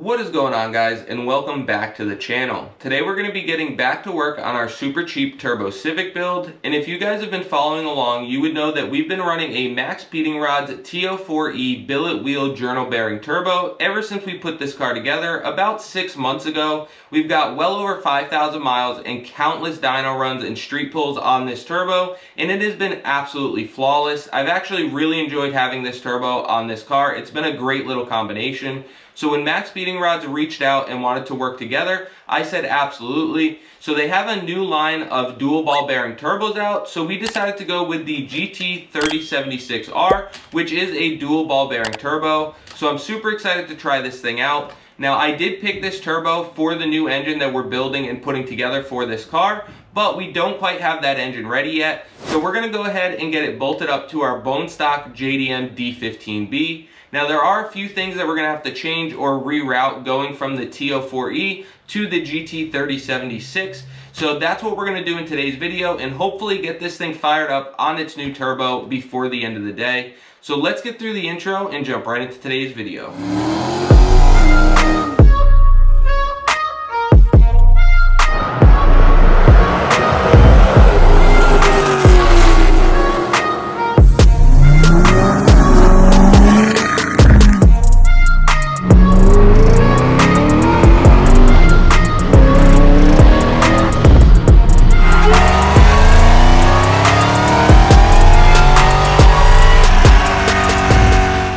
What is going on, guys, and welcome back to the channel. Today we're going to be getting back to work on our super cheap turbo Civic build, and if you guys have been following along, you would know that we've been running a maxpeedingrods TO4E billet wheel journal bearing turbo ever since we put this car together about 6 months ago. We've got well over 5,000 miles and countless dyno runs and street pulls on this turbo, and it has been absolutely flawless. I've actually really enjoyed having this turbo on this car. It's been a great little combination. So when maxpeedingrods reached out and wanted to work together, I said absolutely. So they have a new line of dual ball bearing turbos out, so we decided to go with the GT3076R, which is a dual ball bearing turbo. So I'm super excited to try this thing out. Now, I did pick this turbo for the new engine that we're building and putting together for this car, but we don't quite have that engine ready yet. So we're gonna go ahead and get it bolted up to our bone stock JDM D15B. Now, there are a few things that we're gonna have to change or reroute going from the TO4E to the GT3076. So that's what we're gonna do in today's video and hopefully get this thing fired up on its new turbo before the end of the day. So let's get through the intro and jump right into today's video.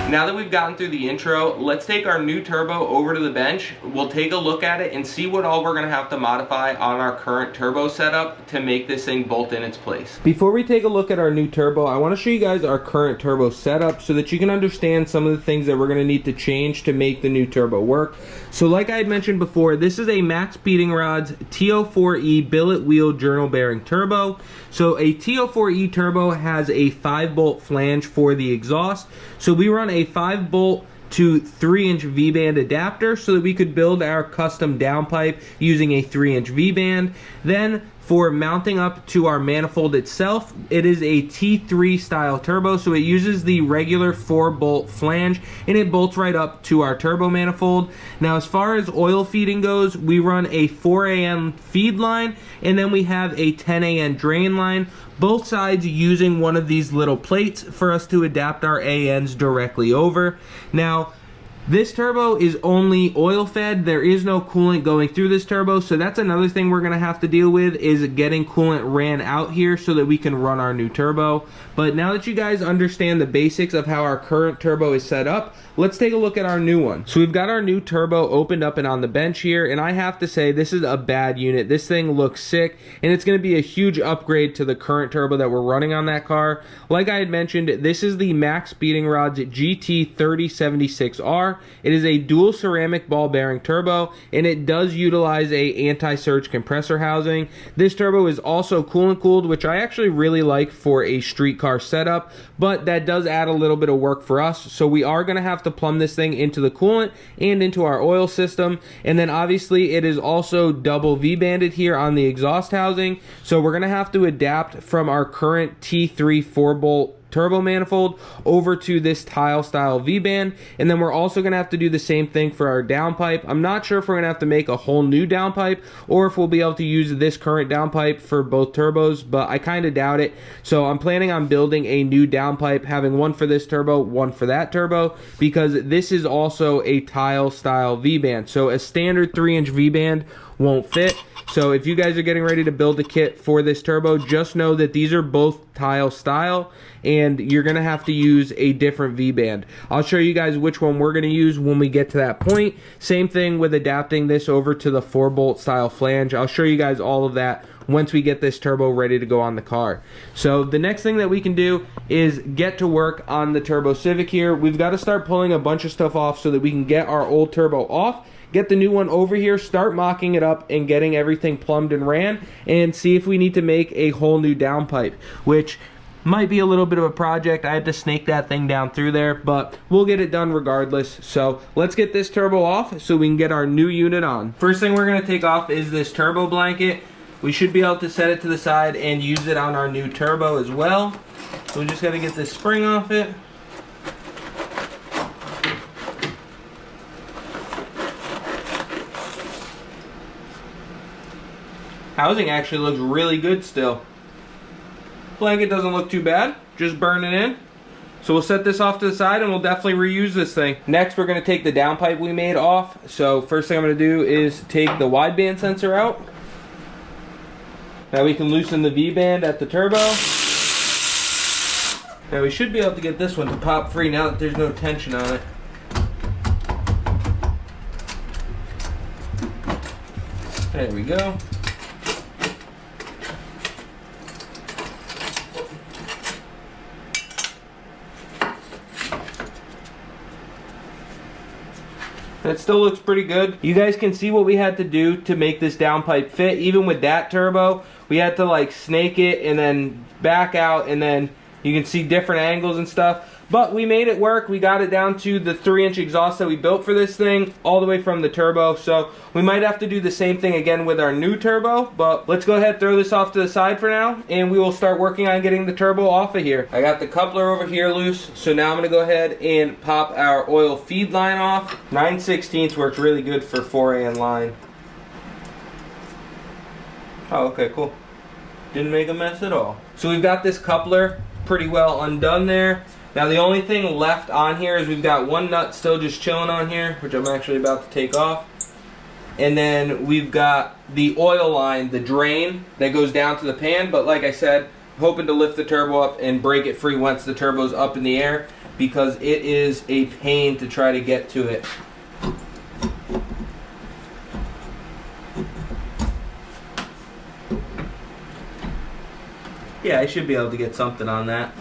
Now that we've gotten through the intro, let's take our new turbo over to the bench. We'll take a look at it and see what all we're gonna have to modify on our current turbo setup to make this thing bolt in its place. Before we take a look at our new turbo, I wanna show you guys our current turbo setup so that you can understand some of the things that we're gonna need to change to make the new turbo work. So like I had mentioned before, this is a maxpeedingrods TO4E billet wheel journal bearing turbo. So a TO4E turbo has a 5-bolt flange for the exhaust. So we run a 5-bolt to 3-inch VBAND adapter so that we could build our custom downpipe using a 3-inch VBAND. Then for mounting up to our manifold itself, it is a T3 style turbo, so it uses the regular 4-bolt flange and it bolts right up to our turbo manifold. Now, as far as oil feeding goes, we run a 4 AN feed line and then we have a 10 AN drain line, both sides using one of these little plates for us to adapt our ANs directly over. Now, this turbo is only oil fed. There is no coolant going through this turbo, so that's another thing we're gonna have to deal with, is getting coolant ran out here so that we can run our new turbo. But now that you guys understand the basics of how our current turbo is set up, let's take a look at our new one. So we've got our new turbo opened up and on the bench here, and I have to say this is a bad unit. This thing looks sick, and it's gonna be a huge upgrade to the current turbo that we're running on that car. Like I had mentioned, this is the maxpeedingrods GT3076R. It is a dual ceramic ball bearing turbo, and it does utilize a anti-surge compressor housing. This turbo is also coolant cooled, which I actually really like for a street car setup, but that does add a little bit of work for us. So we are gonna have to plumb this thing into the coolant and into our oil system. And then obviously it is also double V-banded here on the exhaust housing. So we're gonna have to adapt from our current T3 4-bolt turbo manifold over to this TIAL style V-band, and then we're also gonna have to do the same thing for our downpipe. I'm not sure if we're gonna have to make a whole new downpipe or if we'll be able to use this current downpipe for both turbos, but I kind of doubt it. So I'm planning on building a new downpipe, having one for this turbo, one for that turbo, because this is also a TIAL style V-band. So a standard 3-inch V-band won't fit. So if you guys are getting ready to build a kit for this turbo, just know that these are both TIAL style and you're gonna have to use a different V-band. I'll show you guys which one we're gonna use when we get to that point. Same thing with adapting this over to the 4-bolt style flange. I'll show you guys all of that once we get this turbo ready to go on the car. So the next thing that we can do is get to work on the turbo Civic here. We've got to start pulling a bunch of stuff off so that we can get our old turbo off, get the new one over here, start mocking it up and getting everything plumbed and ran, and see if we need to make a whole new downpipe, which might be a little bit of a project. I had to snake that thing down through there, but we'll get it done regardless. So let's get this turbo off so we can get our new unit on. First thing we're gonna take off is this turbo blanket. We should be able to set it to the side and use it on our new turbo as well. So we just gotta get this spring off it. Housing actually looks really good still. Blanket doesn't look too bad, just burning in. So we'll set this off to the side and we'll definitely reuse this thing. Next, we're going to take the downpipe we made off. So first thing I'm going to do is take the wideband sensor out. Now we can loosen the VBAND at the turbo. Now we should be able to get this one to pop free now that there's no tension on it. There we go. That still looks pretty good. You guys can see what we had to do to make this downpipe fit. Even with that turbo, we had to like snake it and then back out, and then you can see different angles and stuff. But we made it work. We got it down to the 3-inch exhaust that we built for this thing, all the way from the turbo. So we might have to do the same thing again with our new turbo. But let's go ahead and throw this off to the side for now, and we will start working on getting the turbo off of here. I got the coupler over here loose, so now I'm going to go ahead and pop our oil feed line off. 9/16 works really good for 4AN line. Oh, okay, cool. Didn't make a mess at all. So we've got this coupler pretty well undone there. Now the only thing left on here is we've got one nut still just chilling on here, which I'm actually about to take off. And then we've got the oil line, the drain, that goes down to the pan. But like I said, I'm hoping to lift the turbo up and break it free once the turbo's up in the air, because it is a pain to try to get to it. Yeah, I should be able to get something on that.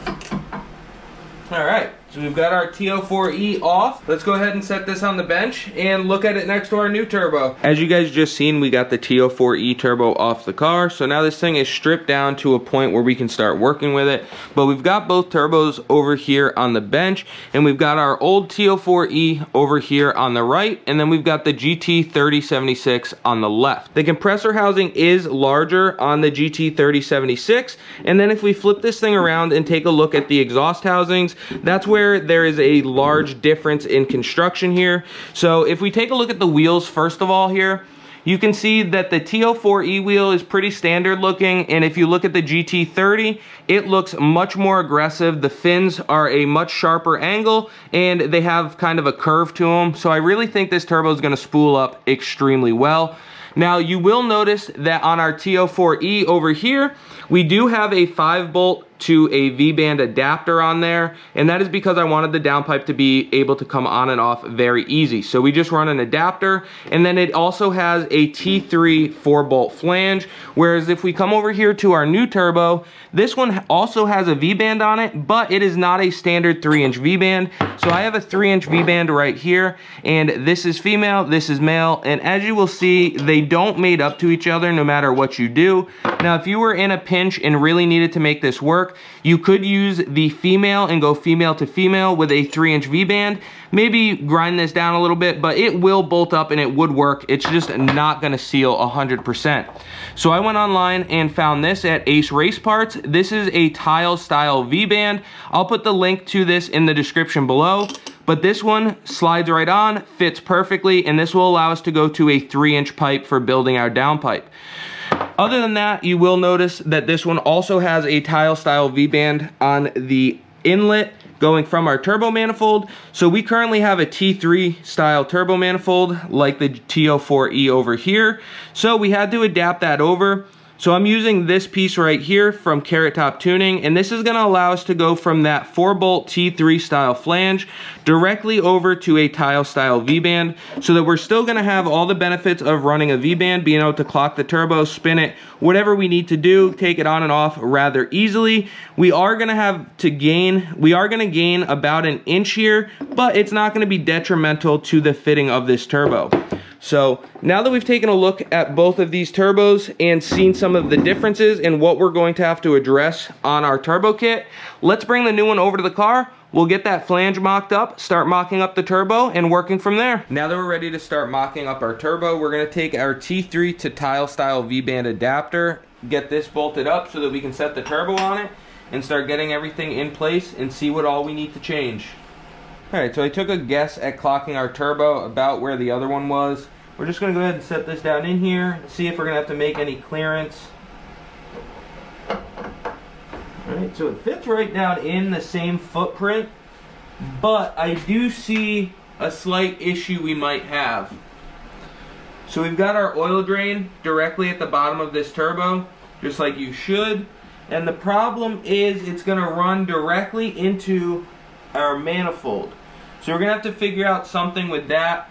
Alright, so we've got our TO4E off. Let's go ahead and set this on the bench and look at it next to our new turbo. As you guys just seen, we got the TO4E turbo off the car. So now this thing is stripped down to a point where we can start working with it. But we've got both turbos over here on the bench, and we've got our old TO4E over here on the right, and then we've got the GT3076 on the left. The compressor housing is larger on the GT3076, and then if we flip this thing around and take a look at the exhaust housings, that's where there is a large difference in construction here. So if we take a look at the wheels first of all here, you can see that the TO4E wheel is pretty standard looking, and if you look at the GT30, it looks much more aggressive. The fins are a much sharper angle, and they have kind of a curve to them. So I really think this turbo is going to spool up extremely well. Now you will notice that on our TO4E over here, we do have a 5-bolt to a VBAND adapter on there, and that is because I wanted the downpipe to be able to come on and off very easy. So we just run an adapter, and then it also has a T3 4-bolt flange, whereas if we come over here to our new turbo, this one also has a VBAND on it, but it is not a standard 3-inch VBAND. So I have a 3-inch VBAND right here, and this is female, this is male, and as you will see, they don't mate up to each other no matter what you do. Now if you were in a pinch and really needed to make this work, you could use the female and go female to female with a 3-inch VBAND. Maybe grind this down a little bit, but it will bolt up and it would work. It's just not going to seal 100%. So I went online and found this at Ace Race Parts. This is a TIAL style VBAND. I'll put the link to this in the description below. But this one slides right on, fits perfectly, and this will allow us to go to a 3-inch pipe for building our downpipe. Other than that, you will notice that this one also has a TIAL style VBAND on the inlet going from our turbo manifold. So we currently have a T3 style turbo manifold like the TO4E over here. So we had to adapt that over. So I'm using this piece right here from Carrot Top Tuning, and this is going to allow us to go from that 4-bolt T3 style flange directly over to a TIAL style VBAND, so that we're still going to have all the benefits of running a VBAND, being able to clock the turbo, spin it, whatever we need to do, take it on and off rather easily. We are going to gain about an inch here, but it's not going to be detrimental to the fitting of this turbo. So now that we've taken a look at both of these turbos and seen some of the differences in what we're going to have to address on our turbo kit, let's bring the new one over to the car. We'll get that flange mocked up, start mocking up the turbo, and working from there. Now that we're ready to start mocking up our turbo, we're going to take our T3 to TIAL style VBAND adapter, get this bolted up so that we can set the turbo on it, and start getting everything in place and see what all we need to change. Alright, so I took a guess at clocking our turbo about where the other one was. We're just going to go ahead and set this down in here, see if we're going to have to make any clearance. Alright, so it fits right down in the same footprint, but I do see a slight issue we might have. So we've got our oil drain directly at the bottom of this turbo, just like you should. And the problem is it's going to run directly into our manifold. So we're going to have to figure out something with that.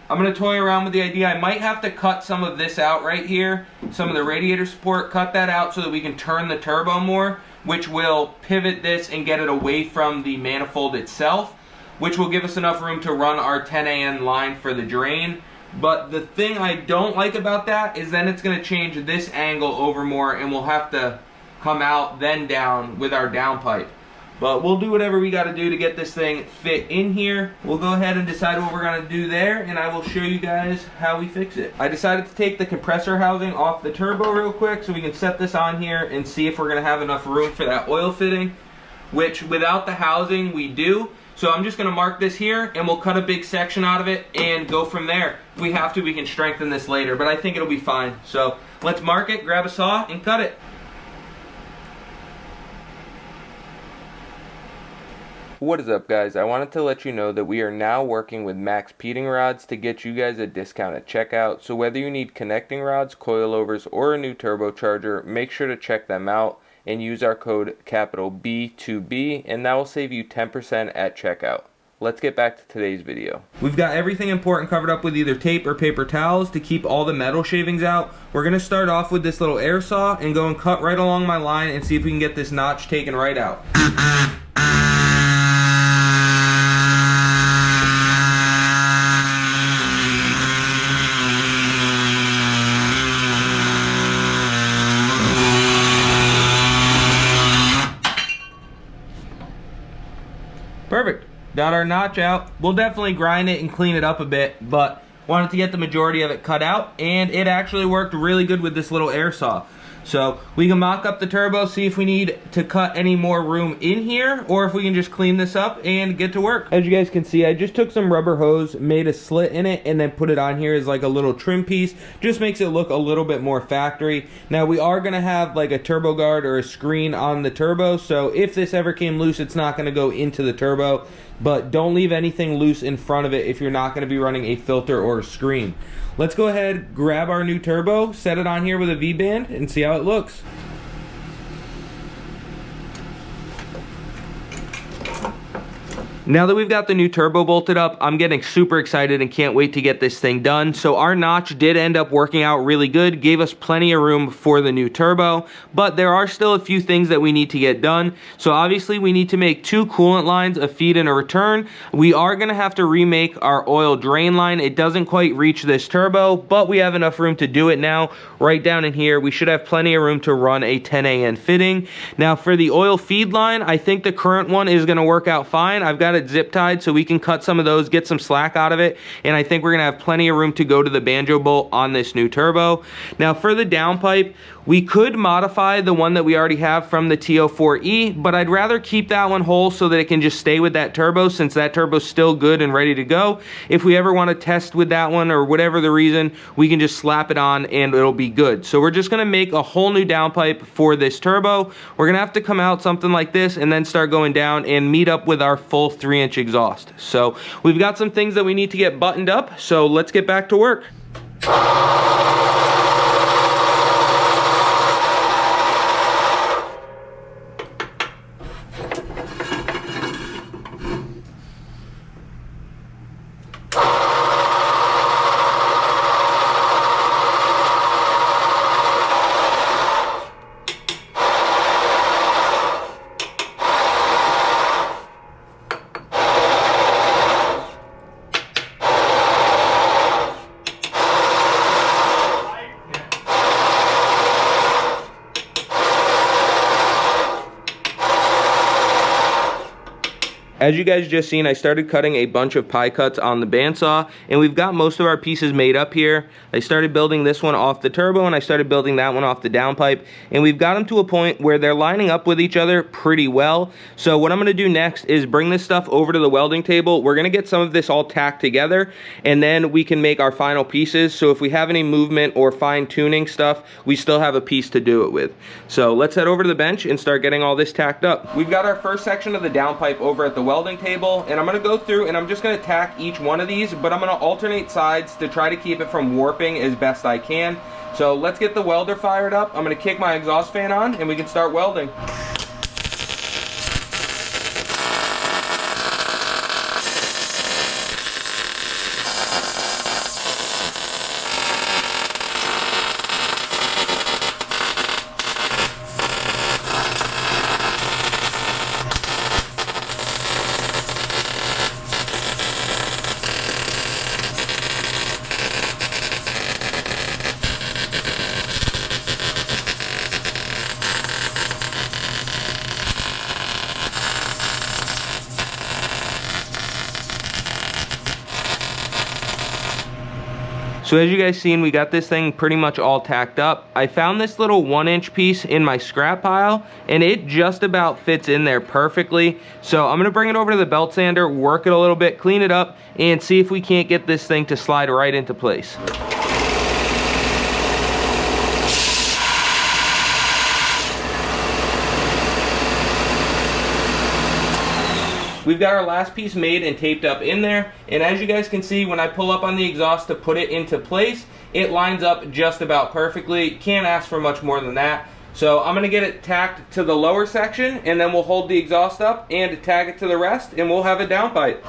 I'm going to toy around with the idea. I might have to cut some of this out right here, some of the radiator support, cut that out so that we can turn the turbo more, which will pivot this and get it away from the manifold itself, which will give us enough room to run our 10AN line for the drain. But the thing I don't like about that is then it's going to change this angle over more and we'll have to come out then down with our downpipe. But we'll do whatever we got to do to get this thing fit in here. We'll go ahead and decide what we're going to do there, and I will show you guys how we fix it. I decided to take the compressor housing off the turbo real quick so we can set this on here and see if we're going to have enough room for that oil fitting, which without the housing we do. So I'm just going to mark this here and we'll cut a big section out of it and go from there. If we have to, we can strengthen this later, but I think it'll be fine. So let's mark it, grab a saw, and cut it. What is up, guys? I wanted to let you know that we are now working with maxpeedingrods to get you guys a discount at checkout. So whether you need connecting rods, coilovers, or a new turbocharger, make sure to check them out and use our code capital B2B, and that will save you 10% at checkout. Let's get back to today's video. We've got everything important covered up with either tape or paper towels to keep all the metal shavings out. We're going to start off with this little air saw and go and cut right along my line and see if we can get this notch taken right out. Perfect. Got our notch out. We'll definitely grind it and clean it up a bit, but wanted to get the majority of it cut out, and it actually worked really good with this little air saw. So we can mock up the turbo, see if we need to cut any more room in here, or if we can just clean this up and get to work. As you guys can see, I just took some rubber hose, made a slit in it, and then put it on here as like a little trim piece. Just makes it look a little bit more factory. Now we are going to have like a turbo guard or a screen on the turbo, so if this ever came loose, it's not going to go into the turbo. But don't leave anything loose in front of it if you're not going to be running a filter or a screen. Let's go ahead, grab our new turbo, set it on here with a VBAND, and see how it looks. Now that we've got the new turbo bolted up, I'm getting super excited and can't wait to get this thing done. So our notch did end up working out really good, gave us plenty of room for the new turbo, but there are still a few things that we need to get done. So obviously we need to make 2 coolant lines, a feed and a return. We are going to have to remake our oil drain line. It doesn't quite reach this turbo, but we have enough room to do it now. Right down in here, we should have plenty of room to run a 10AN fitting. Now for the oil feed line, I think the current one is going to work out fine. I've got it zip tied so we can cut some of those, get some slack out of it, and I think we're gonna have plenty of room to go to the banjo bolt on this new turbo. Now for the downpipe, we could modify the one that we already have from the TO4E, but I'd rather keep that one whole so that it can just stay with that turbo, since that turbo's still good and ready to go. If we ever want to test with that one or whatever the reason, we can just slap it on and it'll be good. So we're just gonna make a whole new downpipe for this turbo. We're gonna have to come out something like this and then start going down and meet up with our full 3-inch exhaust. So we've got some things that we need to get buttoned up, so let's get back to work. As you guys just seen, I started cutting a bunch of pie cuts on the bandsaw, and we've got most of our pieces made up here. I started building this one off the turbo, and I started building that one off the downpipe, and we've got them to a point where they're lining up with each other pretty well. So what I'm going to do next is bring this stuff over to the welding table. We're going to get some of this all tacked together, and then we can make our final pieces. So if we have any movement or fine tuning stuff, we still have a piece to do it with. So let's head over to the bench and start getting all this tacked up. We've got our first section of the downpipe over at the welding table, and I'm going to go through and I'm just going to tack each one of these, but I'm going to alternate sides to try to keep it from warping as best I can. So let's get the welder fired up. I'm going to kick my exhaust fan on and we can start welding. So as you guys seen, we got this thing pretty much all tacked up. I found this little 1-inch piece in my scrap pile, and it just about fits in there perfectly. So I'm gonna bring it over to the belt sander, work it a little bit, clean it up, and see if we can't get this thing to slide right into place. We've got our last piece made and taped up in there, and as you guys can see, when I pull up on the exhaust to put it into place, it lines up just about perfectly. Can't ask for much more than that. So I'm going to get it tacked to the lower section, and then we'll hold the exhaust up and tag it to the rest, and we'll have a downpipe.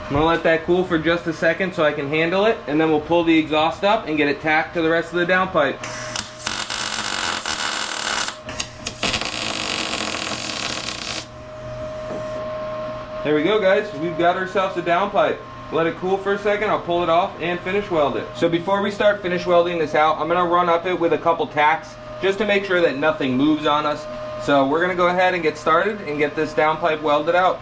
I'm gonna let that cool for just a second so I can handle it, and then we'll pull the exhaust up and get it tacked to the rest of the downpipe. There we go, guys. We've got ourselves a downpipe. Let it cool for a second, I'll pull it off and finish weld it. So before we start finish welding this out, I'm gonna run up it with a couple tacks just to make sure that nothing moves on us. So we're gonna go ahead and get started and get this downpipe welded out.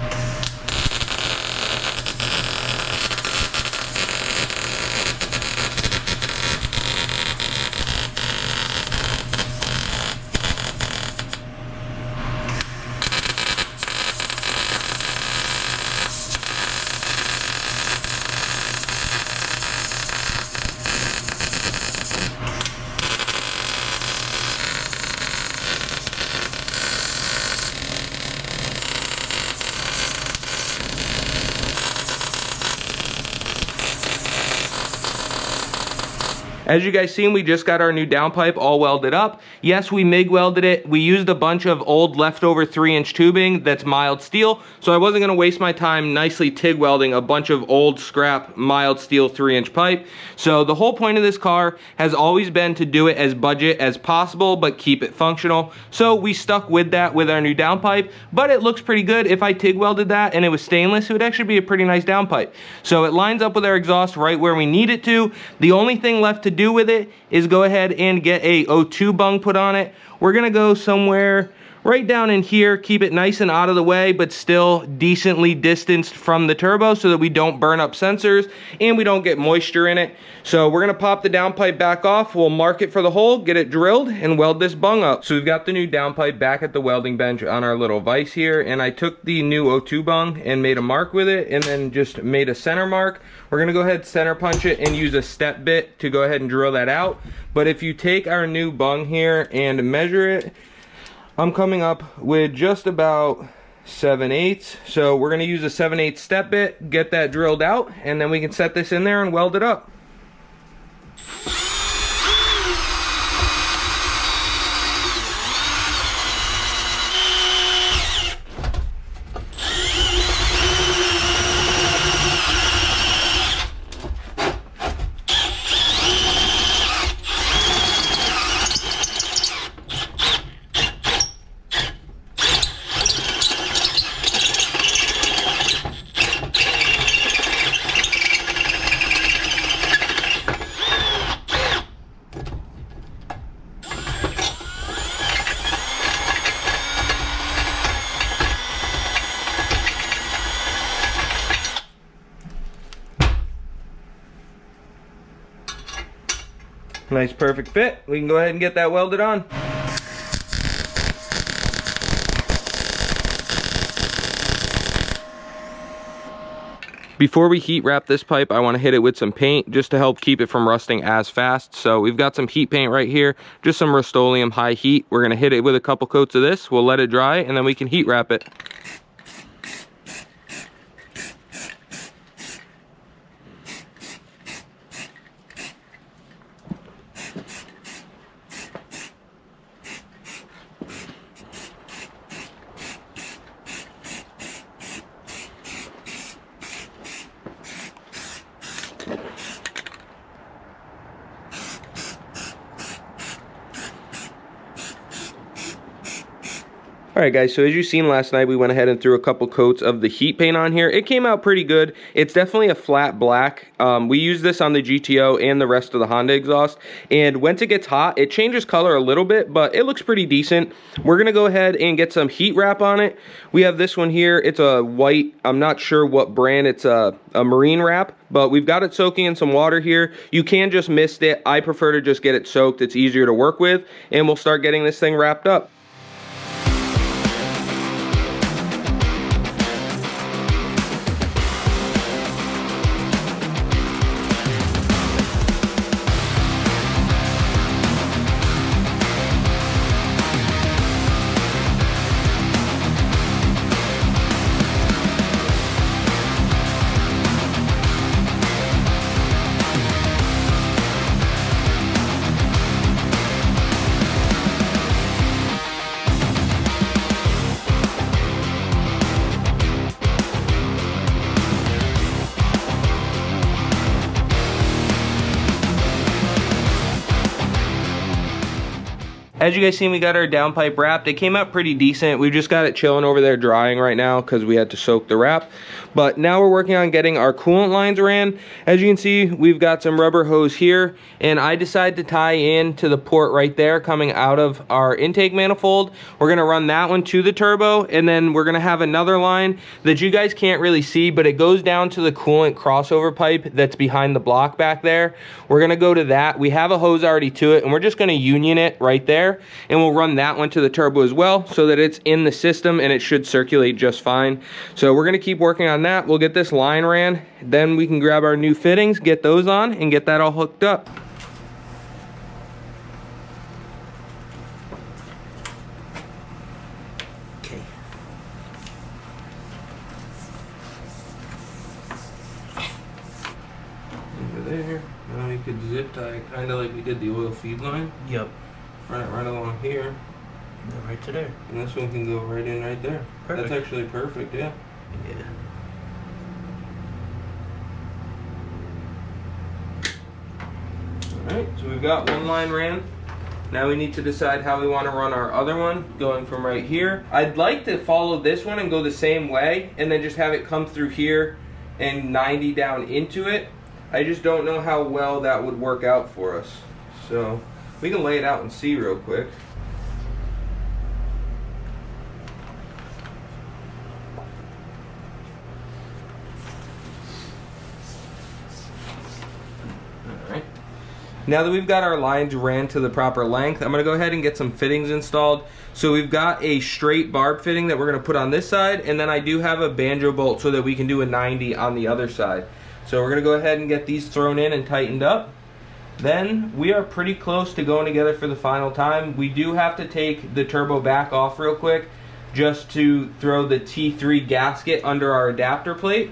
As you guys seen, we just got our new downpipe all welded up. Yes, we MIG welded it. We used a bunch of old leftover 3-inch tubing that's mild steel, so I wasn't gonna waste my time nicely TIG welding a bunch of old scrap mild steel 3-inch pipe. So the whole point of this car has always been to do it as budget as possible, but keep it functional. So we stuck with that with our new downpipe, but it looks pretty good. If I TIG welded that and it was stainless, it would actually be a pretty nice downpipe. So it lines up with our exhaust right where we need it to. The only thing left to do with it is go ahead and get a O2 bung put on it. We're gonna go somewhere right down in here, keep it nice and out of the way, but still decently distanced from the turbo so that we don't burn up sensors and we don't get moisture in it. So we're gonna pop the downpipe back off, we'll mark it for the hole, get it drilled, and weld this bung up. So we've got the new downpipe back at the welding bench on our little vise here, and I took the new O2 bung and made a mark with it, and then just made a center mark. We're gonna go ahead, center punch it, and use a step bit to go ahead and drill that out. But if you take our new bung here and measure it, I'm coming up with just about 7/8. So we're gonna use a 7/8 step bit, get that drilled out, and then we can set this in there and weld it up. Nice perfect fit. We can go ahead and get that welded on. Before we heat wrap this pipe, I want to hit it with some paint just to help keep it from rusting as fast. So we've got some heat paint right here, just some Rust-Oleum high heat. We're going to hit it with a couple coats of this. We'll let it dry and then we can heat wrap it. Alright guys, so as you seen last night, we went ahead and threw a couple coats of the heat paint on here. It came out pretty good. It's definitely a flat black. We use this on the GTO and the rest of the Honda exhaust. And once it gets hot, it changes color a little bit, but it looks pretty decent. We're going to go ahead and get some heat wrap on it. We have this one here. It's a white, I'm not sure what brand. It's a marine wrap, but we've got it soaking in some water here. You can just mist it. I prefer to just get it soaked. It's easier to work with. And we'll start getting this thing wrapped up. As you guys seen, we got our downpipe wrapped. It came out pretty decent. We've just got it chilling over there drying right now because we had to soak the wrap. But now we're working on getting our coolant lines ran. As you can see, we've got some rubber hose here, and I decided to tie in to the port right there coming out of our intake manifold. We're gonna run that one to the turbo, and then we're gonna have another line that you guys can't really see, but it goes down to the coolant crossover pipe that's behind the block back there. We're gonna go to that. We have a hose already to it, and we're just gonna union it right there, and we'll run that one to the turbo as well so that it's in the system and it should circulate just fine. So we're gonna keep working on that. We'll get this line ran, then we can grab our new fittings, get those on, and get that all hooked up. Okay. Over there. Now we could zip tie it kind of like we did the oil feed line. Yep. Run it right along here. And right to there. And this one can go right in right there. Perfect. That's actually perfect, yeah. Yeah. Alright, so we've got one line ran. Now we need to decide how we want to run our other one, going from right here. I'd like to follow this one and go the same way, and then just have it come through here and 90 down into it. I just don't know how well that would work out for us. So we can lay it out and see real quick. Alright. Now that we've got our lines ran to the proper length, I'm going to go ahead and get some fittings installed. So we've got a straight barb fitting that we're going to put on this side, and then I do have a banjo bolt so that we can do a 90 on the other side. So we're going to go ahead and get these thrown in and tightened up. Then we are pretty close to going together for the final time. We do have to take the turbo back off real quick just to throw the T3 gasket under our adapter plate.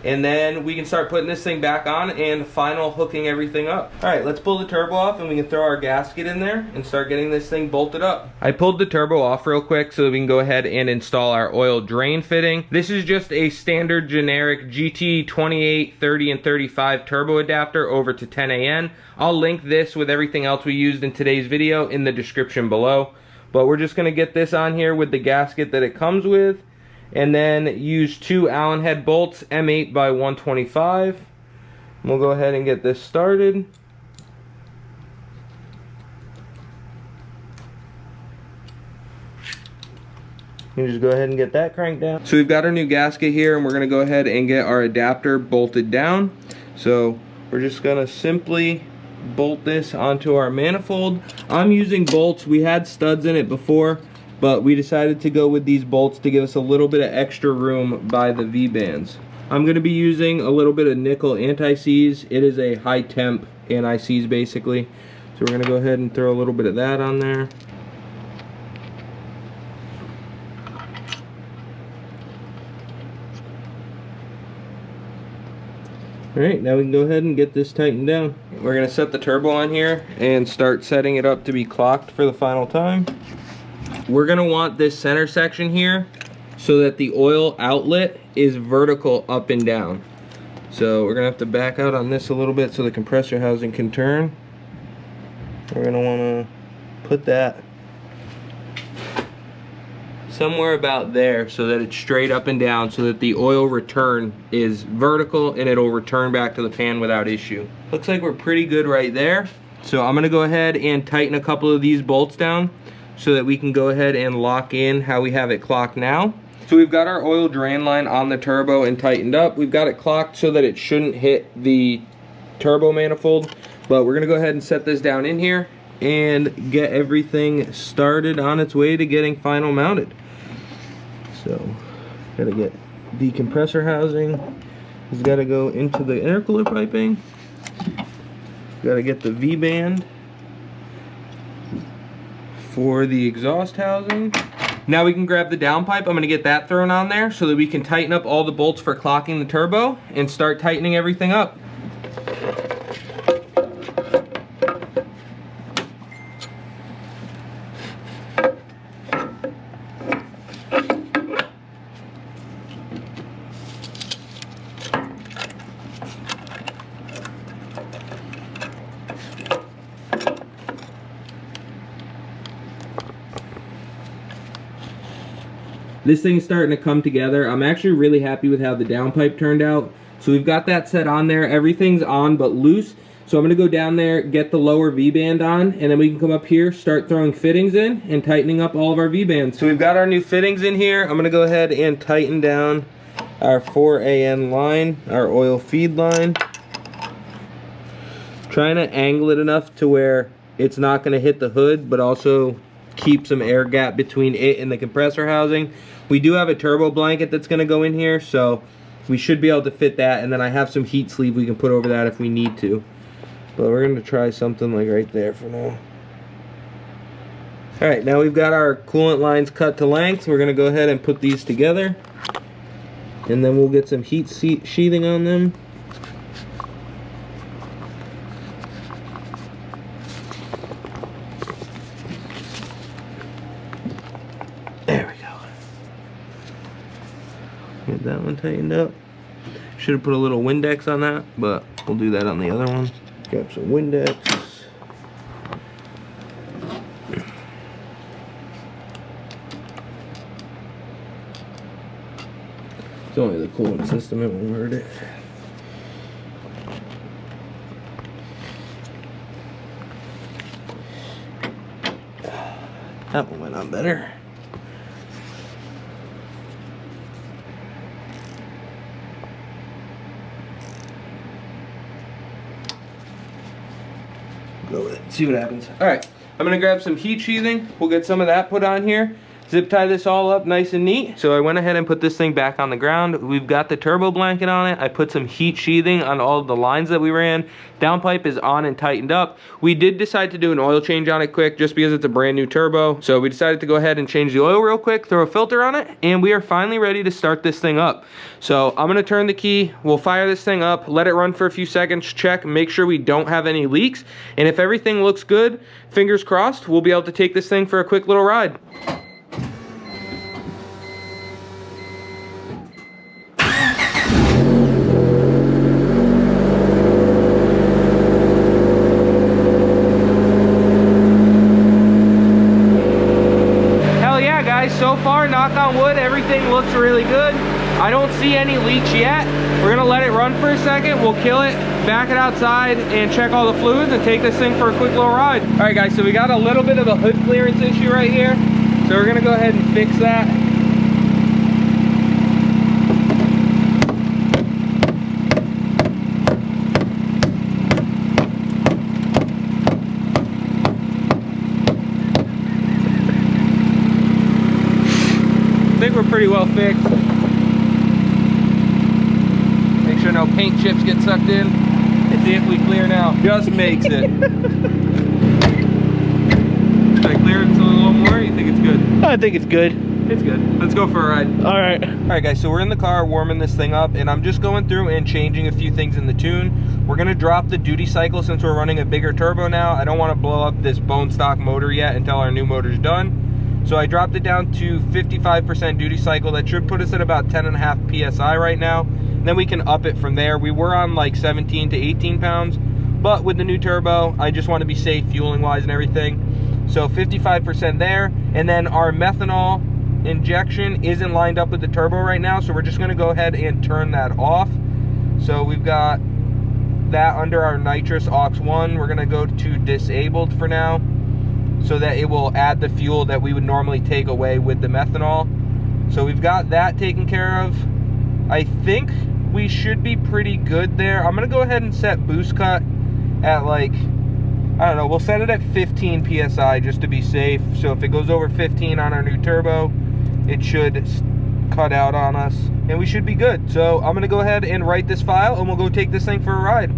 And then we can start putting this thing back on and final hooking everything up. Alright, let's pull the turbo off and we can throw our gasket in there and start getting this thing bolted up. I pulled the turbo off real quick so that we can go ahead and install our oil drain fitting. This is just a standard generic GT 28, 30, and 35 turbo adapter over to 10AN. I'll link this with everything else we used in today's video in the description below. But we're just going to get this on here with the gasket that it comes with. And then use two Allen head bolts, M8 by 125. We'll go ahead and get this started. You just go ahead and get that cranked down. So we've got our new gasket here, and we're going to go ahead and get our adapter bolted down. So we're just going to simply bolt this onto our manifold. I'm using bolts. We had studs in it before, but we decided to go with these bolts to give us a little bit of extra room by the VBANDs. I'm going to be using a little bit of nickel anti-seize. It is a high temp anti-seize basically. So we're going to go ahead and throw a little bit of that on there. Alright, now we can go ahead and get this tightened down. We're going to set the turbo on here and start setting it up to be clocked for the final time. We're going to want this center section here so that the oil outlet is vertical up and down. So we're going to have to back out on this a little bit so the compressor housing can turn. We're going to want to put that somewhere about there so that it's straight up and down so that the oil return is vertical and it'll return back to the pan without issue. Looks like we're pretty good right there. So I'm going to go ahead and tighten a couple of these bolts down so that we can go ahead and lock in how we have it clocked now. So we've got our oil drain line on the turbo and tightened up. We've got it clocked so that it shouldn't hit the turbo manifold, but we're gonna go ahead and set this down in here and get everything started on its way to getting final mounted. So gotta get the compressor housing, it's gotta go into the intercooler piping, gotta get the VBAND for the exhaust housing. Now we can grab the downpipe. I'm going to get that thrown on there so that we can tighten up all the bolts for clocking the turbo and start tightening everything up. This thing's starting to come together. I'm actually really happy with how the downpipe turned out. So we've got that set on there. Everything's on but loose. So I'm gonna go down there, get the lower V-band on, and then we can come up here, start throwing fittings in and tightening up all of our V-bands. So we've got our new fittings in here. I'm gonna go ahead and tighten down our 4AN line, our oil feed line. Trying to angle it enough to where it's not gonna hit the hood, but also keep some air gap between it and the compressor housing. We do have a turbo blanket that's going to go in here, so we should be able to fit that, and then I have some heat sleeve we can put over that if we need to. But we're going to try something like right there for now. Alright, now we've got our coolant lines cut to length. We're going to go ahead and put these together, and then we'll get some heat sheathing on them. Get that one tightened up. Should have put a little Windex on that, but we'll do that on the other one. Grab some Windex. It's only the coolant system, it won't hurt it. That one went on better. Go with it, see what happens. Alright, I'm gonna grab some heat sheathing. We'll get some of that put on here. Zip tie this all up nice and neat. So I went ahead and put this thing back on the ground. We've got the turbo blanket on it. I put some heat sheathing on all of the lines that we ran. Downpipe is on and tightened up. We did decide to do an oil change on it quick just because it's a brand new turbo. So we decided to go ahead and change the oil real quick, throw a filter on it, and we are finally ready to start this thing up. So I'm gonna turn the key, we'll fire this thing up, let it run for a few seconds, check, make sure we don't have any leaks. And if everything looks good, fingers crossed, we'll be able to take this thing for a quick little ride. So far, knock on wood, everything looks really good. I don't see any leaks yet. We're gonna let it run for a second. We'll kill it, back it outside, and check all the fluids and take this thing for a quick little ride. All right, guys, so we got a little bit of a hood clearance issue right here. So we're gonna go ahead and fix that. I think we're pretty well fixed. Make sure no paint chips get sucked in. And see if we clear now. Just makes it. Should I clear it a little more? You think it's good? I think it's good. It's good. Let's go for a ride. All right. All right, guys, so we're in the car warming this thing up, and I'm just going through and changing a few things in the tune. We're gonna drop the duty cycle since we're running a bigger turbo now. I don't wanna blow up this bone stock motor yet until our new motor's done. So I dropped it down to 55% duty cycle. That should put us at about 10.5 PSI right now. And then we can up it from there. We were on like 17 to 18 pounds, but with the new turbo, I just wanna be safe fueling wise and everything. So 55% there, and then our methanol injection isn't lined up with the turbo right now, so we're just going to go ahead and turn that off. So we've got that under our nitrous aux 1. We're going to go to disabled for now so that it will add the fuel that we would normally take away with the methanol. So we've got that taken care of. I think we should be pretty good there. I'm going to go ahead and set boost cut at like, I don't know, we'll set it at 15 PSI just to be safe. So if it goes over 15 on our new turbo, it should cut out on us and we should be good. So I'm gonna go ahead and write this file and we'll go take this thing for a ride.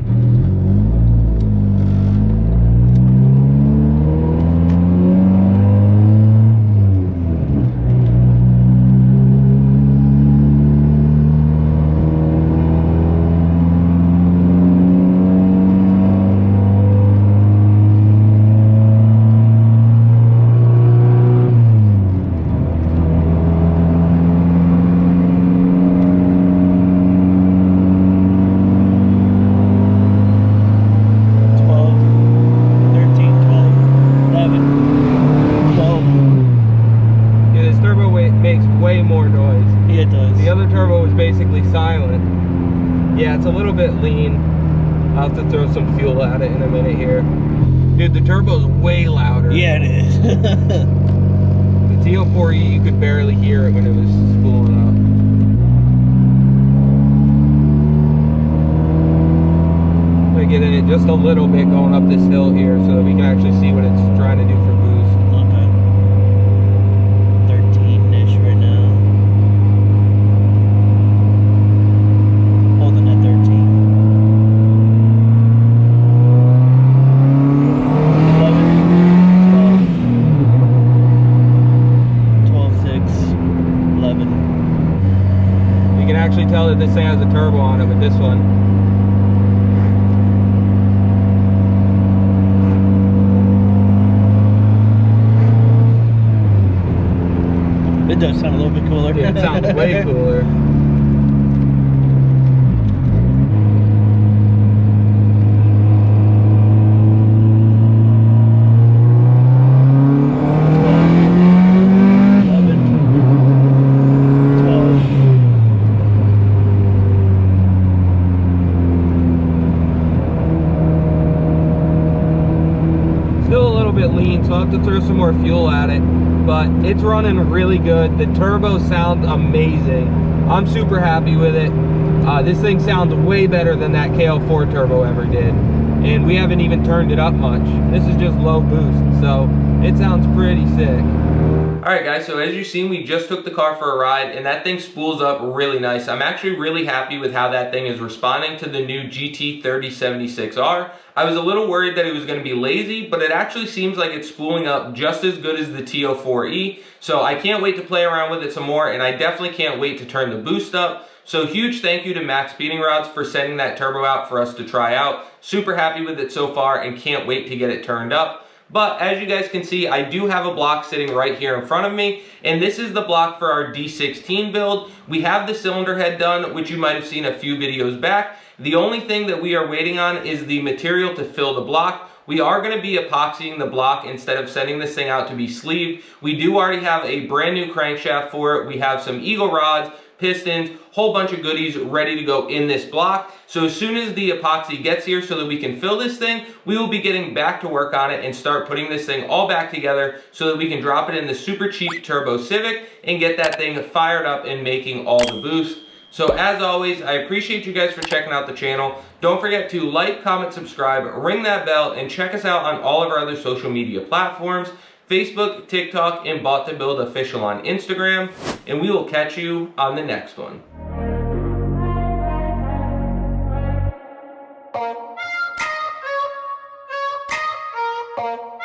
Yeah, it's a little bit lean. I'll have to throw some fuel at it in a minute here. Dude, the turbo's way louder. Yeah, it is. The TL4E, you could barely hear it when it was spooling up. I'm gonna get in it just a little bit going up this hill here so that we can actually see what it's trying to do for boost. Okay. 13-ish right now. Holding at 13. 11. You can actually tell that this thing has a turbo on it with this one. It does sound a little bit cooler. Yeah, it sounds way cooler. So I'll have to throw some more fuel at it, but it's running really good. The turbo sounds amazing. I'm super happy with it. This thing sounds way better than that KL4 turbo ever did, and we haven't even turned it up much. This is just low boost, so it sounds pretty sick. Alright guys, so as you've seen, we just took the car for a ride and that thing spools up really nice. I'm actually really happy with how that thing is responding to the new GT3076R. I was a little worried that it was going to be lazy, but it actually seems like it's spooling up just as good as the TO4E. So I can't wait to play around with it some more, and I definitely can't wait to turn the boost up. So huge thank you to maxpeedingrods for sending that turbo out for us to try out. Super happy with it so far and can't wait to get it turned up. But as you guys can see, I do have a block sitting right here in front of me, and this is the block for our D16 build. We have the cylinder head done, which you might have seen a few videos back. The only thing that we are waiting on is the material to fill the block. We are going to be epoxying the block instead of sending this thing out to be sleeved. We do already have a brand new crankshaft for it. We have some eagle rods, pistons, whole bunch of goodies ready to go in this block. So as soon as the epoxy gets here so that we can fill this thing, we will be getting back to work on it and start putting this thing all back together so that we can drop it in the super cheap turbo Civic and get that thing fired up and making all the boost. So as always, I appreciate you guys for checking out the channel. Don't forget to like, comment, subscribe, ring that bell, and check us out on all of our other social media platforms. Facebook, TikTok, and Bought to Build Official on Instagram. And we will catch you on the next one. Oh.